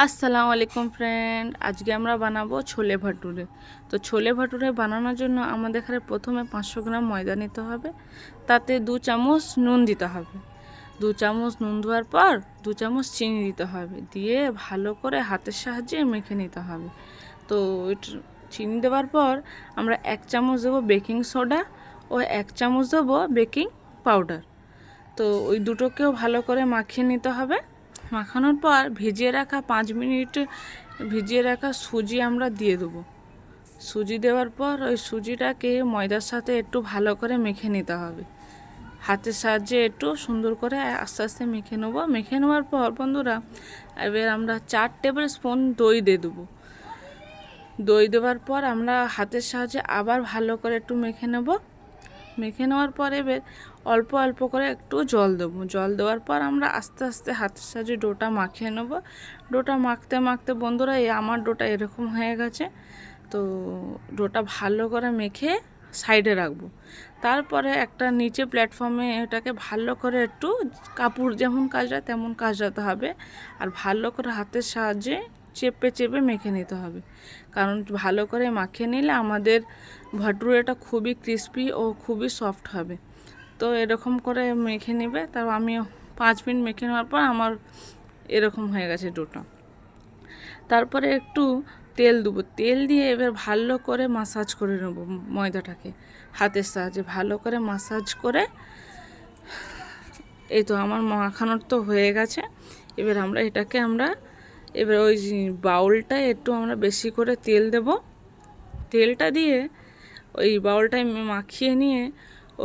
আসসালামু আলাইকুম ফ্রেন্ড, আজকে আমরা বানাবো ছোলে ভাটুরে। তো ছোলে ভাটুরে বানানোর জন্য আমাদের এখানে প্রথমে 500 গ্রাম ময়দা নিতে হবে, তাতে 2 চামচ নুন দিতে হবে। 2 চামচ নুন দেওয়ার পর 2 চামচ চিনি দিতে হবে, দিয়ে ভালো করে হাতের সাহায্যে মেখে নিতে হবে। তো চিনি দেওয়ার পর আমরা 1 চামচ দেবো বেকিং সোডা ও 1 চামচ দেবো বেকিং পাউডার। তো ওই দুটোকেও ভালো করে মাখিয়ে নিতে হবে। মাখানোর পর ভিজিয়ে রাখা 5 মিনিট ভিজিয়ে রাখা সুজি আমরা দিয়ে দেবো। সুজি দেওয়ার পর ওই সুজিটাকে ময়দার সাথে একটু ভালো করে মেখে নিতে হবে। হাতের সাহায্যে একটু সুন্দর করে আস্তে আস্তে মেখে নেবো। মেখে নেওয়ার পর বন্ধুরা, এবার আমরা 4 টেবিল স্পুন দই দিয়ে দেবো। দই দেওয়ার পর আমরা হাতের সাহায্যে আবার ভালো করে একটু মেখে নেব। মেখে নেওয়ার পর এবার অল্প অল্প করে একটু জল দেবো। জল দেওয়ার পর আমরা আস্তে আস্তে হাতের সাহায্যে ডোটা মাখিয়ে নেব। ডোটা মাখতে মাখতে বন্ধুরা, আমার ডোটা এরকম হয়ে গেছে। তো ডোটা ভালো করে মেখে সাইডে রাখবো। তারপরে একটা নিচে প্ল্যাটফর্মে এটাকে ভালো করে একটু কাপড় যেমন কাচড়ায় তেমন কাচড়াতে হবে, আর ভালো করে হাতের সাহায্যে চেপে চেপে মেখে নিতে হবে। কারণ ভালো করে মাখিয়ে নিলে আমাদের ভাটুরেটা খুবই ক্রিস্পি ও খুবই সফট হবে। তো এরকম করে মেখে নেবে। তারপর আমি 5 মিনিট মেখে নেওয়ার পর আমার এরকম হয়ে গেছে ডোটা। তারপরে একটু তেল দেবো। তেল দিয়ে এবার ভালো করে মাসাজ করে নেবো ময়দাটাকে হাতের সাহায্যে ভালো করে মাসাজ করে। এই তো আমার মাখানোর তো হয়ে গেছে। এবার এবার ওই বাউলটায় একটু আমরা বেশি করে তেল দেব। তেলটা দিয়ে ওই বাউলটায় মাখিয়ে নিয়ে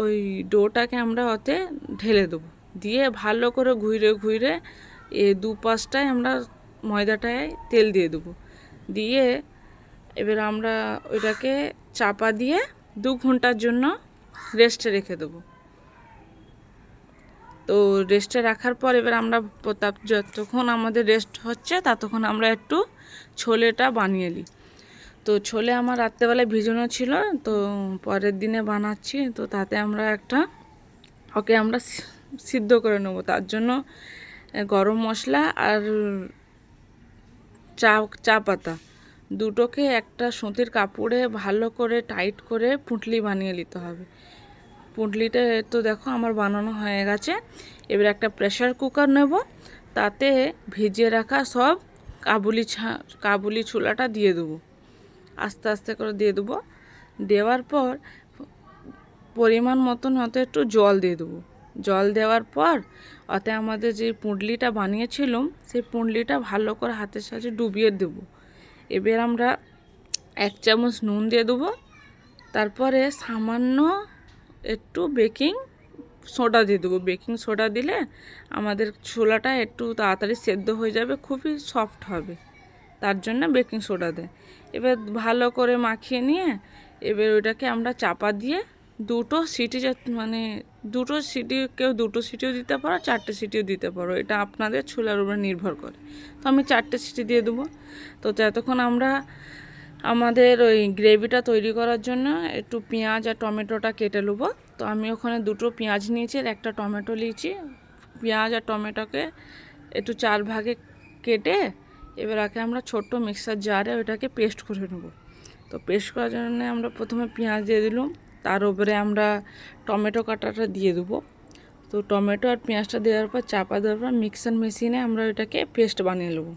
ওই ডোটাকে আমরা ওতে ঢেলে দেবো। দিয়ে ভালো করে ঘুরে ঘুরে দুপাশটায় আমরা ময়দাটায় তেল দিয়ে দেবো। দিয়ে এবার আমরা ওইটাকে চাপা দিয়ে 2 ঘন্টার জন্য রেস্টে রেখে দেবো। তো রেস্টে রাখার পর এবার আমরা যতক্ষণ আমাদের রেস্ট হচ্ছে ততক্ষণ আমরা একটু ছোলেটা বানিয়ে নিই। তো ছোলে আমার রাত্রেবেলায় ভিজানো ছিল, তো পরের দিনে বানাচ্ছি। তো তাতে আমরা ওকে আমরা সিদ্ধ করে নেব। তার জন্য গরম মশলা আর চা পাতা দুটোকে একটা সুতির কাপড়ে ভালো করে টাইট করে পুঁটলি বানিয়ে নিতে হবে। পুঁটলিটা তো দেখো আমার বানানো হয়ে গেছে। এবার একটা প্রেসার কুকার নেব, তাতে ভিজিয়ে রাখা সব কাবুলি ছোলাটা দিয়ে দেবো। আস্তে আস্তে করে দিয়ে দেবো। দেওয়ার পর পরিমাণ মতন হয়তো একটু জল দিয়ে দেবো। জল দেওয়ার পর ওতে আমাদের যে পুঁটলিটা বানিয়েছিলাম সেই পুঁটলিটা ভালো করে হাতের সাহায্যে ডুবিয়ে দেবো। এবার আমরা 1 চামচ নুন দিয়ে দেবো। তারপরে সামান্য একটু বেকিং সোডা দিয়ে দেবো। বেকিং সোডা দিলে আমাদের ছোলাটা একটু তাড়াতাড়ি সেদ্ধ হয়ে যাবে, খুবই সফট হবে, তার জন্য বেকিং সোডা দেয়। এবার ভালো করে মাখিয়ে নিয়ে এবার ওইটাকে আমরা চাপা দিয়ে 2টো সিটি দুটো সিটি, কেউ 2টো সিটিও দিতে পারো, 4টে সিটিও দিতে পারো, এটা আপনাদের ছোলার উপরে নির্ভর করে। তো আমি 4টে সিটি দিয়ে দেবো। তো ততক্ষণ আমরা আমাদের ওই গ্রেভিটা তৈরি করার জন্য একটু পেঁয়াজ আর টমেটোটা কেটে নেবো। তো আমি ওখানে 2টো পেঁয়াজ নিয়েছি আর একটা টমেটো নিয়েছি। পেঁয়াজ আর টমেটোকে একটু 4 ভাগে কেটে এবার আমরা ছোট্ট মিক্সার জারে ওইটাকে পেস্ট করে নেব। তো পেস্ট করার জন্য আমরা প্রথমে পেঁয়াজ দিয়ে দিলাম, তার উপরে আমরা টমেটো কাটাটা দিয়ে দেবো। তো টমেটো আর পেঁয়াজটা দেওয়ার পর চাপা দেওয়ার পর মিক্সার মেশিনে আমরা ওইটাকে পেস্ট বানিয়ে নেব।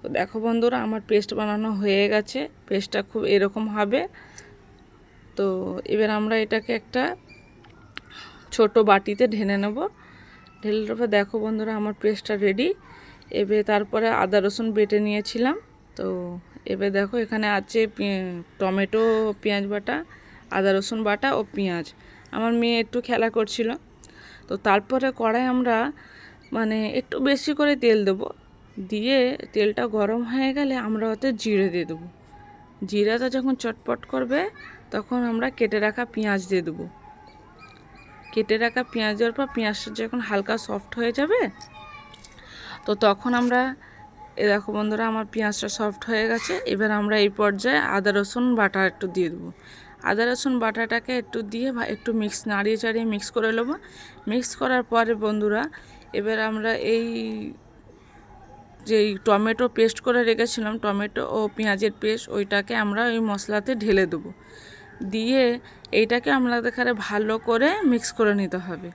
তো দেখো বন্ধুরা, আমার পেস্ট বানানো হয়ে গেছে। পেস্টটা খুব এরকম হবে। তো এবার আমরা এটাকে একটা ছোট বাটিতে ঢেলে নেব। ঢেলে নেওয়ার পর দেখো বন্ধুরা, আমার পেস্টটা রেডি। এবার তারপরে আদা রসুন বেটে নিয়েছিলাম। তো এবার দেখো এখানে আছে টমেটো, পেঁয়াজ বাটা, আদা রসুন বাটা ও পেঁয়াজ। আমার মেয়ে একটু খেলা করছিল। তো তারপরে কড়াই আমরা একটু বেশি করে তেল দেবো। দিয়ে তেলটা গরম হয়ে গেলে আমরা ওতে জিরে দিয়ে দেবো। জিরাটা যখন চটপট করবে তখন আমরা কেটে রাখা পেঁয়াজ দিয়ে দেবো। কেটে রাখা পেঁয়াজ দেওয়ার পর পেঁয়াজটা যখন হালকা সফট হয়ে যাবে তো তখন আমরা দেখো বন্ধুরা, আমার পেঁয়াজটা সফট হয়ে গেছে। এবার আমরা এই পর্যায়ে আদা রসুন বাটা একটু দিয়ে দেবো। আদা রসুন বাটাটাকে একটু দিয়ে একটু নাড়িয়ে চাড়িয়ে মিক্স করে নেবো। মিক্স করার পরে বন্ধুরা, এবার আমরা এই যেই টমেটো পেস্ট করে রেখেছিলাম, টমেটো ও পেঁয়াজের পেস্ট, ওইটাকে আমরা ওই মশলাতে ঢেলে দেবো। দিয়ে এইটাকে আমাদের এখানে ভালো করে মিক্স করে নিতে হবে।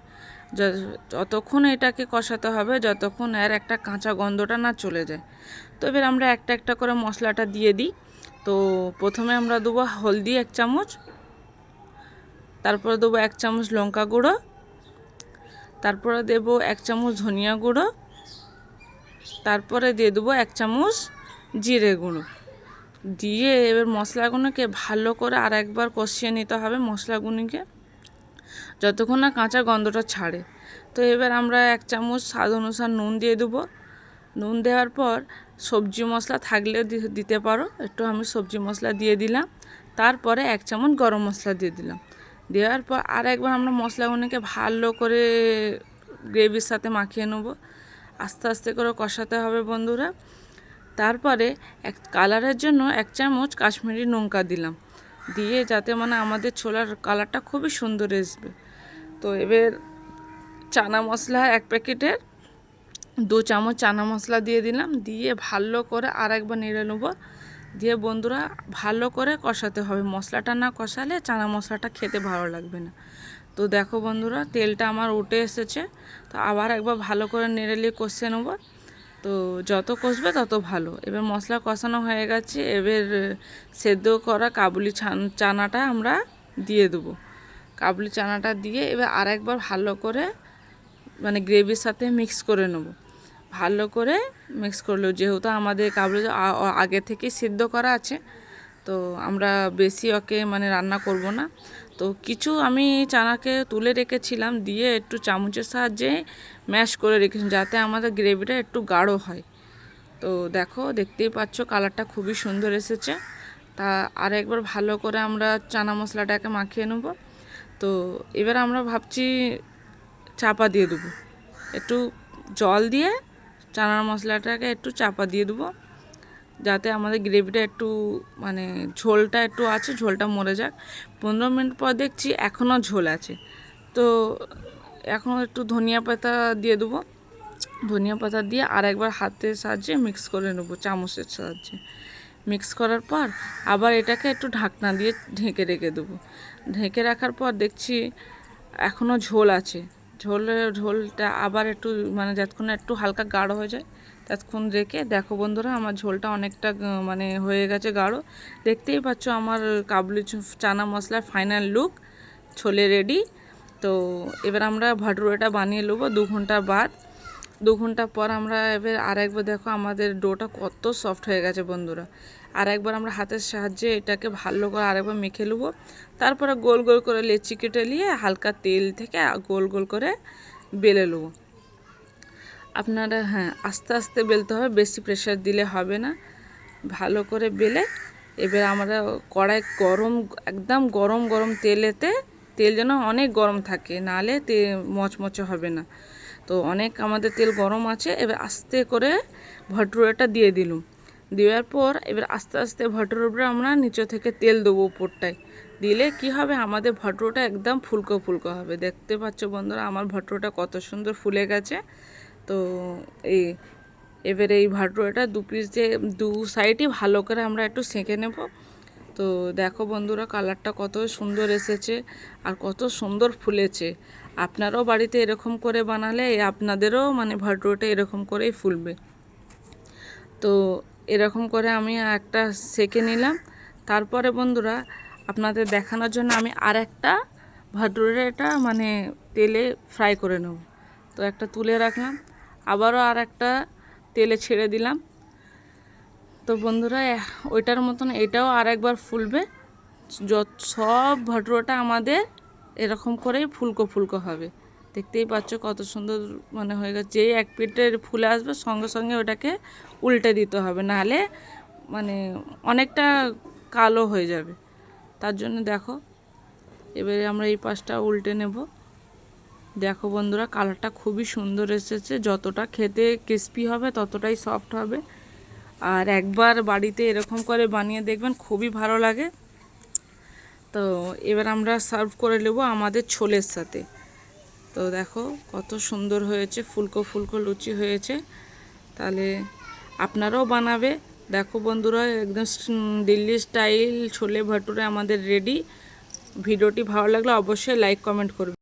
যতক্ষণ এটাকে কষাতে হবে যতক্ষণ এর একটা কাঁচা গন্ধটা না চলে যায়। তো এবার আমরা একটা একটা করে মশলাটা দিয়ে দিই। তো প্রথমে আমরা দেবো হলদি 1 চামচ, তারপরে দেবো 1 চামচ লঙ্কা গুঁড়ো, তারপরে দেবো 1 চামচ ধনিয়া গুঁড়ো, তারপরে দিয়ে দেবো 1 চামচ জিরে গুঁড়ো। দিয়ে এবার মশলাগুলোকে ভালো করে আর একবার কষিয়ে নিতে হবে মশলাগুলোকে, যতক্ষণ না কাঁচা গন্ধটা ছাড়ে। তো এবার আমরা 1 চামচ স্বাদ অনুসার নুন দিয়ে দেবো। নুন দেওয়ার পর সবজি মশলা থাকলেও দিতে পারো, একটু আমি সবজি মশলা দিয়ে দিলাম। তারপরে 1 চামচ গরম মশলা দিয়ে দিলাম। দেওয়ার পর আর একবার আমরা মশলাগুলোকে ভালো করে গ্রেভির সাথে মাখিয়ে নেবো। আস্তে আস্তে করে কষাতে হবে বন্ধুরা। তারপরে কালারের জন্য 1 চামচ কাশ্মীরি লঙ্কা দিলাম, দিয়ে যাতে মানে আমাদের ছোলার কালারটা খুবই সুন্দর আসবে। তো এবার চানা মশলা 1 প্যাকেটের 2 চামচ চানা মশলা দিয়ে দিলাম, দিয়ে ভালো করে আর একবার নেড়ে নেবো। দিয়ে বন্ধুরা ভালো করে কষাতে হবে, মশলাটা না কষালে চানা মশলাটা খেতে ভালো লাগবে না। তো দেখো বন্ধুরা তেলটা আমার উঠে এসেছে। তো আবার একবার ভালো করে নেড়ে নিয়ে কষিয়ে নেবো। তো যত কষবে তত ভালো। এবার মশলা কষানো হয়ে গেছে, এবার সেদ্ধ করা কাবুলি চানাটা আমরা দিয়ে দেবো। কাবুলি চানাটা দিয়ে এবার আর একবার ভালো করে মানে গ্রেভির সাথে মিক্স করে নেব। ভালো করে মিক্স করলেও যেহেতু আমাদের কাবুলি আগে থেকে সিদ্ধ করা আছে, তো আমরা বেশি ওকে মানে রান্না করব না। তো কিছু আমি চানাকে তুলে রেখেছিলাম, দিয়ে একটু চামচের সাহায্যে ম্যাশ করে রেখেছি যাতে আমাদের গ্রেভিটা একটু গাঢ় হয়। তো দেখো দেখতেই পাচ্ছ কালারটা খুবই সুন্দর এসেছে। তা আর একবার ভালো করে আমরা চানা মশলাটাকে মাখিয়ে নেব। তো এবার আমরা ভাবছি চাপা দিয়ে দেবো, একটু জল দিয়ে চানার মশলাটাকে একটু চাপা দিয়ে দেবো, যাতে আমাদের গ্রেভিটা একটু মানে ঝোলটা একটু আছে, ঝোলটা মরে যাক। 15 মিনিট পর দেখছি এখনও ঝোল আছে। তো এখন একটু ধনিয়া পাতা দিয়ে দেবো। ধনিয়া পাতা দিয়ে আর একবার হাতের সাহায্যে মিক্স করে নেবো, চামচের সাহায্যে মিক্স করার পর আবার এটাকে একটু ঢাকনা দিয়ে ঢেকে রেখে দেবো। ঢেকে রাখার পর দেখছি এখনও ঝোল আছে। ঝোলটা আবার একটু মানে যতক্ষণ একটু হালকা গাঢ় হয়ে যায় ততক্ষণ রেখে দেখো বন্ধুরা আমার ঝোলটা অনেকটা মানে হয়ে গেছে গাঢ়। দেখতেই পাচ্ছ আমার কাবুলি চানা মশলার ফাইনাল লুক, ছোলে রেডি। তো এবার আমরা ভাটুরাটা বানিয়ে নেবো 2 ঘন্টা বাদ। 2 ঘন্টা পর আমরা এবার আর একবার দেখো আমাদের ডোটা কত সফট হয়ে গেছে বন্ধুরা। আর একবার আমরা হাতের সাহায্যে এটাকে ভালো করে আরেকবার মেখে নেবো। তারপরে গোল গোল করে লেচি কেটে নিয়ে হালকা তেল থেকে গোল গোল করে বেলে নেবো। আপনারা হ্যাঁ আস্তে আস্তে বেলতে হবে, বেশি প্রেশার দিলে হবে না। ভালো করে বেলে এবার আমরা কড়াই একদম গরম গরম তেলেতে, তেল যেন অনেক গরম থাকে, নাহলে মচমচে হবে না। তো অনেক আমাদের তেল গরম আছে। এবার আস্তে করে ভটুরাটা দিয়ে দিলাম। দেওয়ার পর এবার আস্তে আস্তে ভটুরার উপরে আমরা নিচে থেকে তেল দেবো উপরটায়। দিলে কি হবে আমাদের ভটুরাটা একদম ফুলকো ফুলকো হবে। দেখতে পাচ্ছ বন্ধুরা আমার ভটুরাটা কত সুন্দর ফুলে গেছে। তো এবার এই ভটুরাটা 2 পিস দিয়ে 2 সাইডই ভালো করে আমরা একটু সেঁকে নেব। তো দেখো বন্ধুরা কালারটা কত সুন্দর এসেছে আর কত সুন্দর ফুলেছে। আপনারাও বাড়িতে এরকম করে বানালে আপনাদেরও মানে ভটুরাটা এরকম করেই ফুলবে। তো এরকম করে আমি একটা সেঁকে নিলাম। তারপরে বন্ধুরা আপনাদের দেখানোর জন্য আমি আর একটা ভটুরাটা মানে তেলে ফ্রাই করে নেব। তো একটা তুলে রাখলাম, আবারও আর একটা তেলে ছেড়ে দিলাম। তো বন্ধুরা ওইটার মতন এটাও আর একবার ফুলবে। সব ভটুরাটা আমাদের এরকম করেই ফুলকো ফুলকো হবে। দেখতেই পাচ্ছ কত সুন্দর মানে হয়ে গেছে। যেই এক পিঠের ফুলে আসবে সঙ্গে সঙ্গে ওটাকে উল্টে দিতে হবে, নাহলে মানে অনেকটা কালো হয়ে যাবে। তার জন্য দেখো এবারে আমরা এই পাশটা উল্টে নেব। দেখো বন্ধুরা কালারটা খুবই সুন্দর এসেছে, যতটা খেতে ক্রিস্পি হবে ততটাই সফট হবে। আর একবার বাড়িতে এরকম করে বানিয়ে দেখবেন, খুবই ভালো লাগে। তো এবার আমরা সার্ভ করে নেব আমাদের ছোলের সাথে। তো দেখো কত সুন্দর হয়েছে, ফুলকো ফুলকো লুচি হয়েছে। তাহলে আপনারাও বানাবে। দেখো বন্ধুরা, একদম দিল্লি স্টাইল ছোলে ভাটুরে আমাদের রেডি। ভিডিওটি ভালো লাগলে অবশ্যই লাইক কমেন্ট করবে।